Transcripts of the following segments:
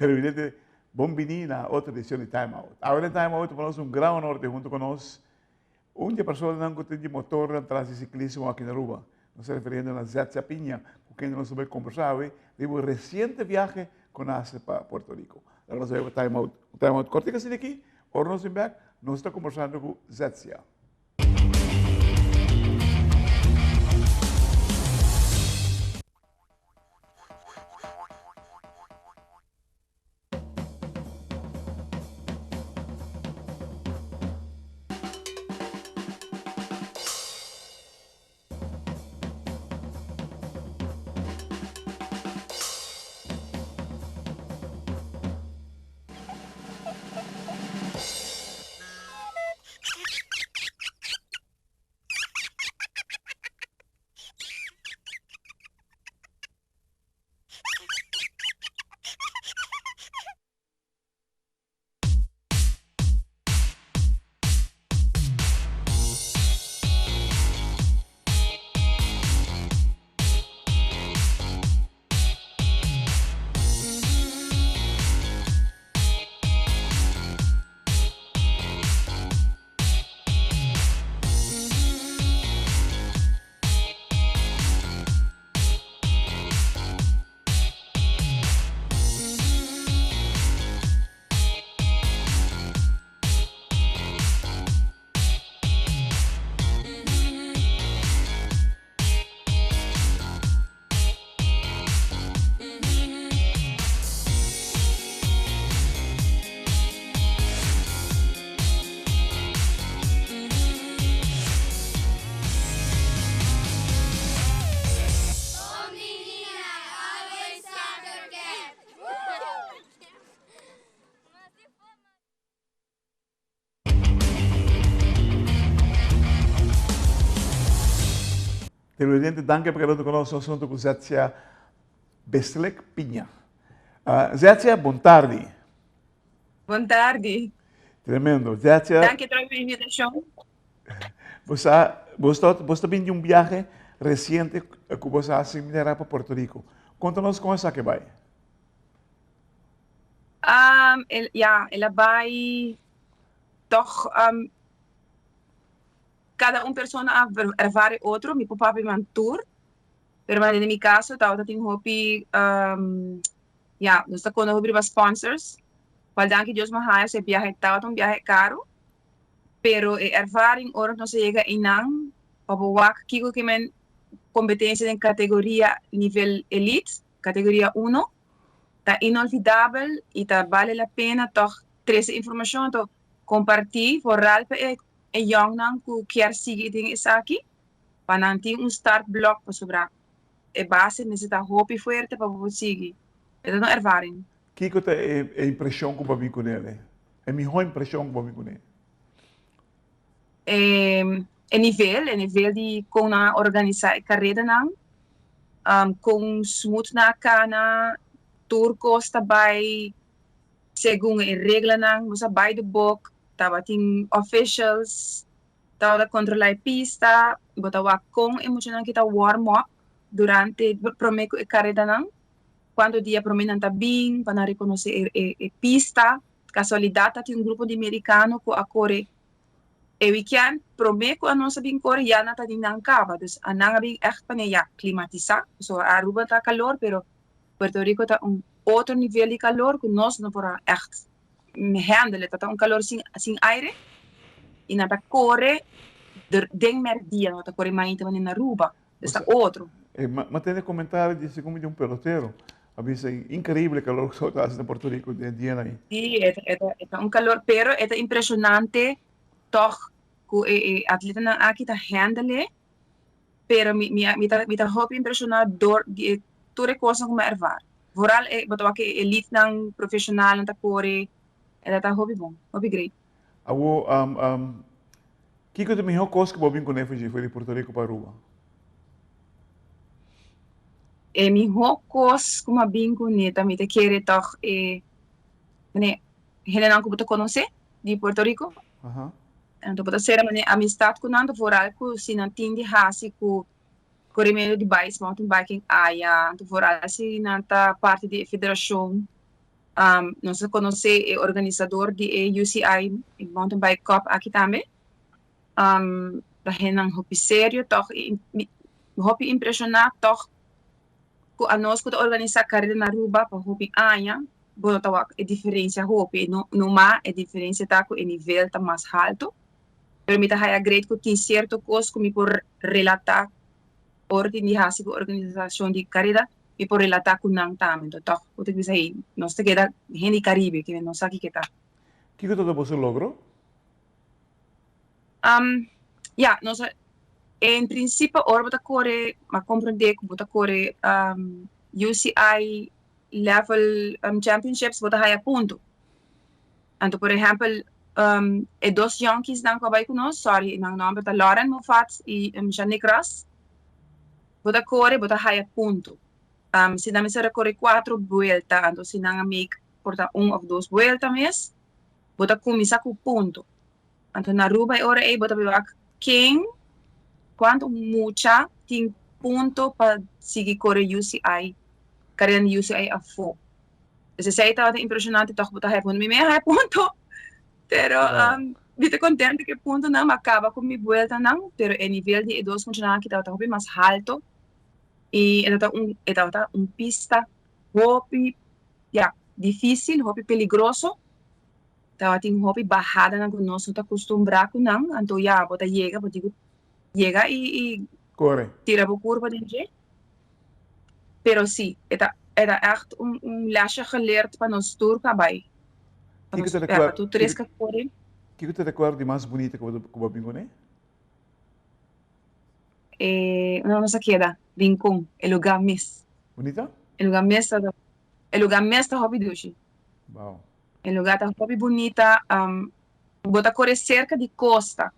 Televidente, bombini na outra edição de Time Out. Agora em Time Out, nós um grande honor de junto conosco. Uma pessoa não tem de motor atrás de ciclismo aqui na Aruba. Nos referindo a Zetsia Pinha, com quem nós vamos conversar hoje, de um recente viagem com a para Porto Rico. Agora nós vamos Time Out cortico assim aqui, ou nós vamos back, nós estamos conversando com Zetsia. Televidente, danke per aver conosciuto il assunto con Zetsia Beslek Pinha. Zetsia, buon tardi. Buon tardi. Tremendo. Zetsia, Danke per l'invitazione. Você vem de um viagem recente que você ha para Porto Rico. Conta-nos como é que vai. Ela vai toch cada pessoa ervare outro, mi papa een tour. Maar in mijn caso, dat ik hopi, dus dat konden we bij sponsors. Wel dank Deus maar hij se viaje tal, un viaje caro. Pero ervaring ora no se llega inang, papo wak kiko que men competencia en categoría nivel elite, categoría 1. Está inolvidable y ta vale la pena toch trece información to compartir vooral pe young nang ku kier sige ding is aqui. Pananti un start block pa sobra base necessita hopi fuerte pa po sige. Ito no ervaring. Kiko te impressão com o babi com ele. É minha impressão com o babi com ele. Nível de com na organizar carreira nang com smooth na kana turcos tabay segundo a regra nang musa by the book tava ting officials tava controlar pista botawa com emocional kita warm up durante promeco a carreira nang quando dia promenam tá bem para reconhecer a pista casualidade tem grupo de americano que acorre e weekend promeco a nossa bem corre já na tá de nancava dus a nanga bem echt para ja climatizar so Aruba tá calor pero Puerto Rico tá outro nível de calor que nós não podemos echt handelen tá calor sem aire e nada corre den mer dia não tá corre mais também na Aruba está outro mas tem comentário de como de um peloteiro avisa incrível calor que só tá em Porto Rico de dia aí sí é calor pero é impressionante toch que atleta na aqui tá handle pero me tá hobby impressionado door die toere coisas como ervar vooral botawa que elite nang profissional nang takore tá hobby bom hobby great awo kiko de melhor coisa que bobin com foi de Porto Rico para Aruba melhor coisa como bem com neta me te querer toch né Helena que você conhece de Porto Rico então pode ser a amistade com nando vooral com se não tem de hasi com corrimento de bikes mountain biking então vooral se não tá parte de federação Nós conhecemos o organizador de UCI Mountain Bike Cup aqui também. Da hen hopi sério, toch hopi impressionar, toch a nós que organizar carreira na Aruba para hopi anha, bom tawa a diferença hopi no mar a diferença tá com o nível tá mais alto. Permita haya great que tem certo coisa como por relatar ordem de hasi organização de carreira e por relatar com nang também, então o que dizer aí, nós te queda gente Caribe que nós aqui que tá. Que todo você logrou? Nós em princípio, bota corre, mas compreender que bota corre UCI level championships bota haya ponto. Então, por exemplo, dois junkies não acabei com nós, sorry, não nome tá Lauren Moffat e Janik Ross. Bota corre, bota haya ponto. Se não me será corre 4 vueltas, então se não make porta 1 ou 2 vueltas mês, bota começar com ponto. Então, na Aruba, ora aí, bota bebak quem quanto mucha tem ponto para seguir correr UCI, carreira UCI a fo. Então, se está impressionante, então botar ponto, me é ponto. Pero, estou contente que ponto não acaba com minha volta não, pero o nível de dois funcionários que está mais alto e está pista hopi, difícil, hopi peligroso. Então, tem hopi bajada na que nós não está acostumbrado não, então bota chega e corre. Tira a curva de jeito. Pero sim, era echt lesje geleerd para nós tour cabai. Que te recuerda? Que te recuerda de mais bonita que o Bingoné? Não se queda, Rincón, el lugar mes. Bonita? El lugar mes está hobby dushi. Wow. El lugar está hobby bonita, bota corre cerca de costa.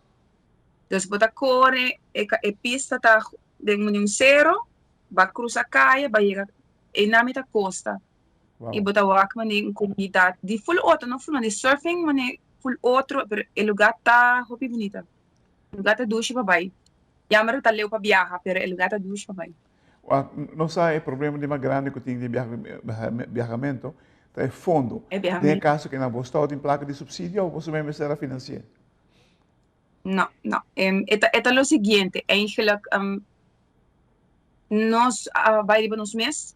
Então, bota corre, a pista está de um zero, vai cruzar a caia, vai chegar na metade da costa. Wow. E bota walk em comunidade de full outro, não full de surfing, mas full outro, mas o lugar está muito bonito. O lugar está duche para vai. Já me está leu para viajar, mas o lugar está duche para vai. Não sei, o problema de mais grande que tem de viajamento é fundo. Tem caso que na Boston tem placa de subsídio ou você mesmo será financiar? Não. É o seguinte, eigenlijk, nós vai nos mês,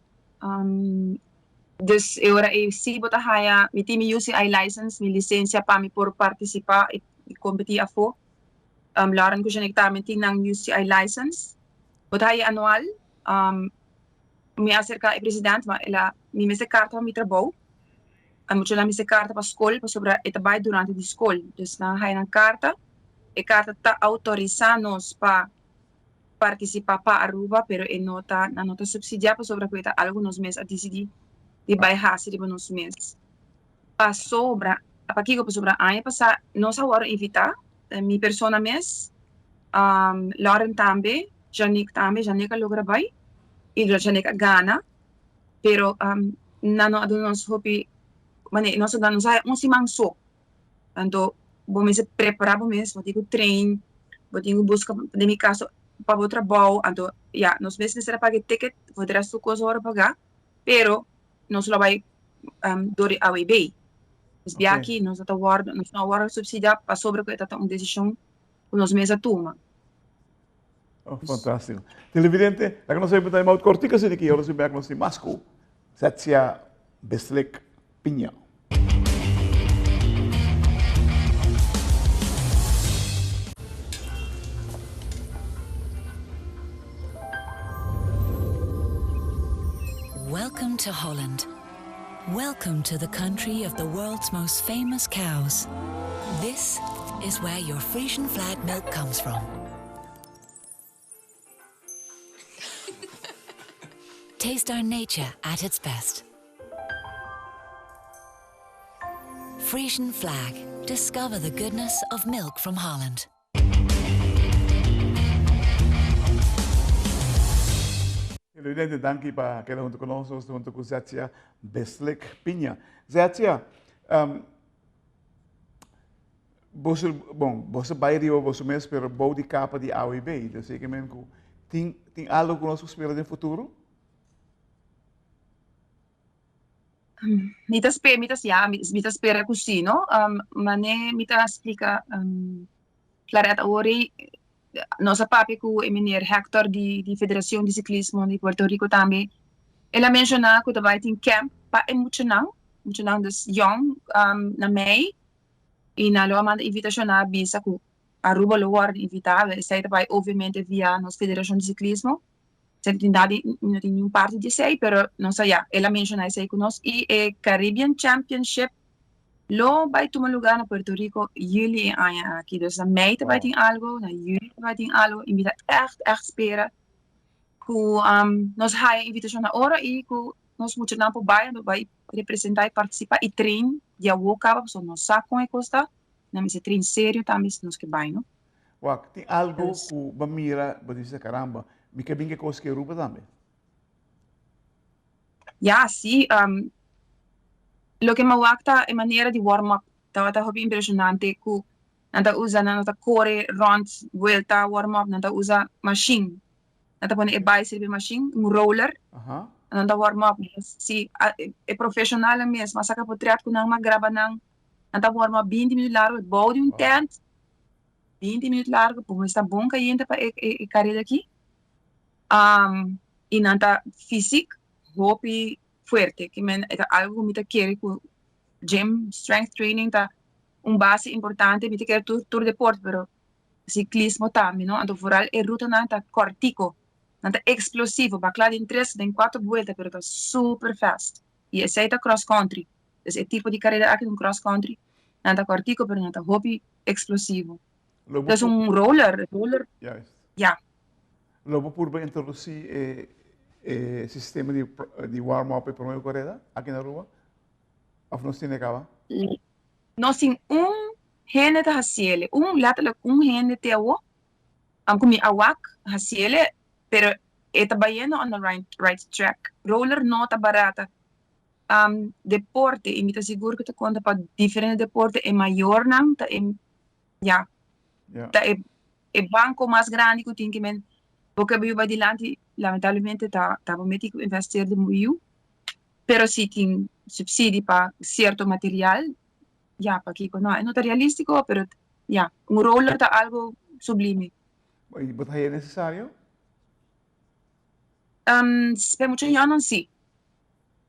dus agora eu sim botar haya, mi time UCI license, mi licença para me por participar e competir a fo, laran ko siya nagtamenti ng UCI license, botar haya anual, mi acerca e presidente, ma ela mi mese carta mi trabalho, muito lá mi se carta para escola, para sobre etabay durante a escola, dus na haya ng carta, a carta está autorizando-nos para participar para Aruba, pero na nota subsidiada sobre que alguns meses a decidir de baixar se de nos meses. Para sobra, para que eu sobre ano passado, nós agora invitar minha persona mes, Lauren também, Janik logra vai, e Janik gana, pero na nós hopi, nós damos simang so, então vamos se preparar para mês, vou ter que treinar, vou ter que buscar de meu caso para o trabalho, então nós meses será pagar ticket, vou ter as coisas para pagar, pero nós lá vai dor a bem. Mas aqui nós não agora subsidiar para sobre que está uma decisão que nós meses toma. Oh, fantástico. Televidente, la que nos hay que más cortica se de que ahora se ve que nos hay más co. Satsia Beslek Piña. Welcome to Holland. Welcome to the country of the world's most famous cows. This is where your Frisian flag milk comes from. Taste our nature at its best. Frisian flag. Discover the goodness of milk from Holland. Evidente, danke para que junto conosco, junto com Satsia Beslek Piña. Satsia, você vai de você mesmo, pero vou de capa de AOIB, então sei que mesmo tem algo que nós esperamos no futuro? Mita spera così, no? Ma ne mita explica Claretta ori nossa papi ku e meneer Hector di Federação de Ciclismo de Puerto Rico também. Ela menciona que vai ter camp pa e muito não dus young na mei e na loma invitação na bisa ku Aruba lo war invitado, e sai vai ovviamente via nos Federação de Ciclismo. Sentindade não tem nenhum parte de sei, pero não sei já. Ela menciona sei conosco e Caribbean Championship lo vai tomar lugar na Puerto Rico juli aqui. Dus na mei vai ter algo, na juli vai ter algo. Invita echt spera. Ku nos haya invitação na hora e ku nos muito não por baia, vai representar e participar e trein dia wokaba, so nos saco e costa. Na me se trein sério também nos que vai, no? Wak, tem algo que bamira, dizer caramba, me que bem que coisa que Aruba também. Ja, sim. Lo que me gusta é maneira de warm-up. Estava hobby impressionante que nanta usa nanta corre, rond, vuelta, warm-up, nanta usa machine. Nanta pone e bicycle machine, roller. Nanta warm-up. Sim, é profissional mesmo. Mas saca potreat que não grava não. Nanta warm-up 20 minutos largo, bouw de tent. 20 minutos largo, pô, está bom que a gente para carreira aqui. E nanta físico, hobby fuerte, que men é algo que me quer com gym, strength training, tá base importante, me quer tour deporte, pero ciclismo também, não? Então, vooral é ruta não tá cortico, não tá explosivo, para claro em 3, em 4 vueltas, pero tá super fast. E esse aí tá cross country, esse tipo de carreira aqui no cross country, não tá cortico, pero não tá hobby explosivo. Então, roller, ja. Lobo por introduzir sistema de warm-up para uma corrida aqui na rua? Ou não tem acaba? Nós temos gene de haciele, lateral gene de awo, como awak haciele, pero está bem on the right track. Roller não está barata. Deporte, e me está seguro que te conta para diferentes deportes é maior não, tá é banco mais grande que tem que men, porque eu vai dilante, lamentavelmente tá prometido investir de muito, pero se tem subsídio para certo material, para que não é realístico, pero roller tá algo sublime. E você é necessário? Para muitos anos sim.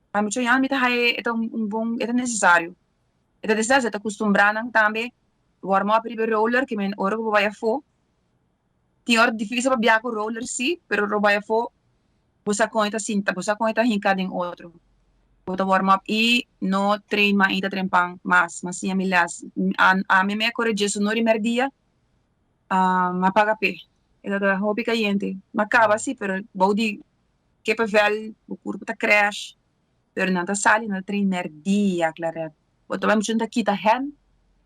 Para muitos anos é necessário. É necessário, é acostumado também. Warm-up de roller, que men ora que vai a fo. Tem hora difícil para viajar com roller, sim, pero o vai a fo, você conta cinta, você conta hincada em outro. Bota warm-up e não treina ainda trempang mas sim, amilas. A mim me corrige isso no primeiro dia, apaga pé. É da hobby caliente. Mas acaba sim, pero body que pavel, o corpo tá crash, pero não tá sali no primeiro dia, claro. Bota vai muito aqui tá hen.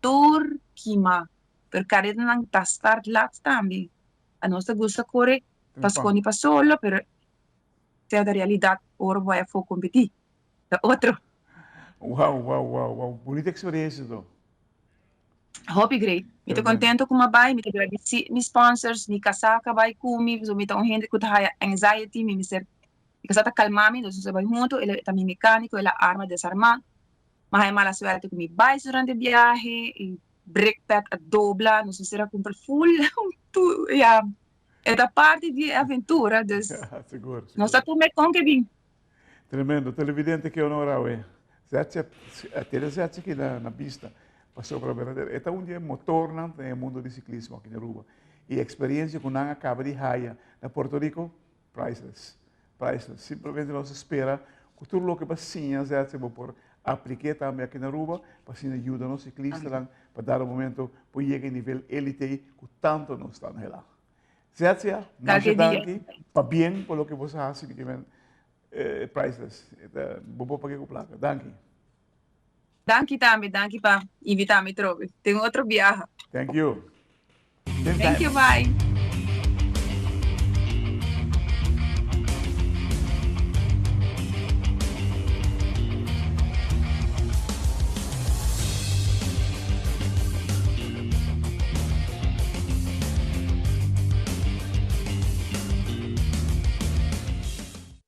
Turquima, per carreira não tá start lá também. A nossa gusta corre, pasconi pa solo, pero se da realidade ora vai a for competir. Da outro. Uau, bonita experiência do. Hobby great. Me tô contento com uma vai, me tô agradecido mis sponsors, mi casaca vai comigo, so me tô gente que tá anxiety, me ser casata calmar-me, nós vai junto, ele também mecânico, ele arma desarmar. Mas é mala suerte que me vai durante o viagem, e brake pad a dobla, não sei se era comprar full, é da parte de aventura, dus, seguro. Não está tudo com que vim. Tremendo, televidente que honora, até já aqui na pista, passou para a verdadeira. É um dia motor no mundo do ciclismo aqui na Aruba. E a experiência que não acaba de raia na Porto Rico, priceless. Simplesmente nós espera que tudo o que passinha, já por apliquei também aqui na Aruba, para assim ajudar os ciclistas para dar um momento para chegar em nível elite que tanto não estão lá. Certo? Muito danke, para bem por o que você faz, que é priceless. Vou pagar com placa. Danke. Danke também, danke para invitar-me a trocar. Tem outro viagem. Thank you. Thank you, bye.